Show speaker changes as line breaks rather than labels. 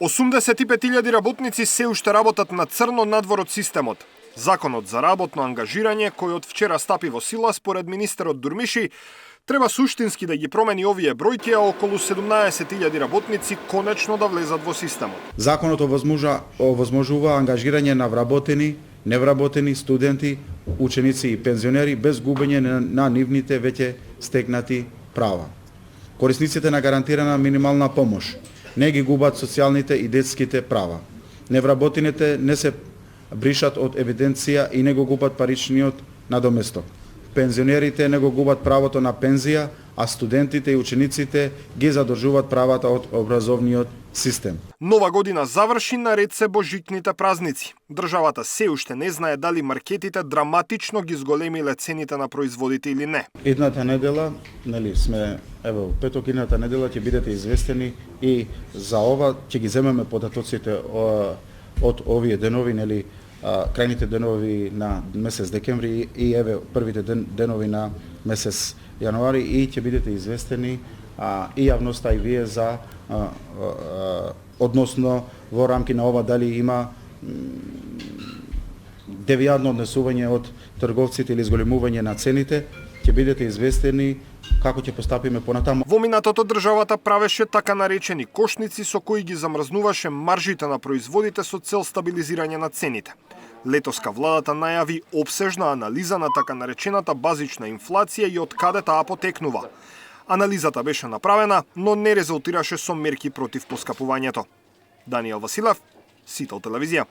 85.000 работници се уште работат на црно надвор од системот. Законот за работно ангажирање, кој од вчера стапи во сила, според министерот Дурмиши, треба суштински да ги промени овие бројки, а околу 17.000 работници конечно да влезат во системот.
Законот овозможува ангажирање на вработени, невработени, студенти, ученици и пензионери без губење на нивните веќе стекнати права. Корисниците на гарантирана минимална помош не ги губат социјалните и детските права. Невработените не се бришат од евиденција и не го губат паричниот надоместок. Пензионерите не го губат правото на пензија, а студентите и учениците ги задржуваат правата од образовниот систем.
Нова година заврши, наред се божитните празници. Државата се уште не знае дали маркетите драматично ги зголемиле цените на производите или не.
Идната недела, сме петок, идната недела ќе бидете известени и за ова ќе ги земеме податоците од овие денови, крајните денови на месец декември и првите денови на месец јануари, и ќе бидете известени и јавноста и вие за односно во рамки на ова дали има девијатно однесување од трговците или зголемување на цените. Ќе бидете известени како ќе постапиме понатаму.
Во минатото државата правеше така наречени кошници со кои ги замрзнуваше маржите на производите со цел стабилизирање на цените. Летоска владата најави опсежна анализа на така наречената базична инфлација и од каде таа потекнува. Анализата беше направена, но не резултираше со мерки против поскапувањето. Даниел Василев, Сител телевизија.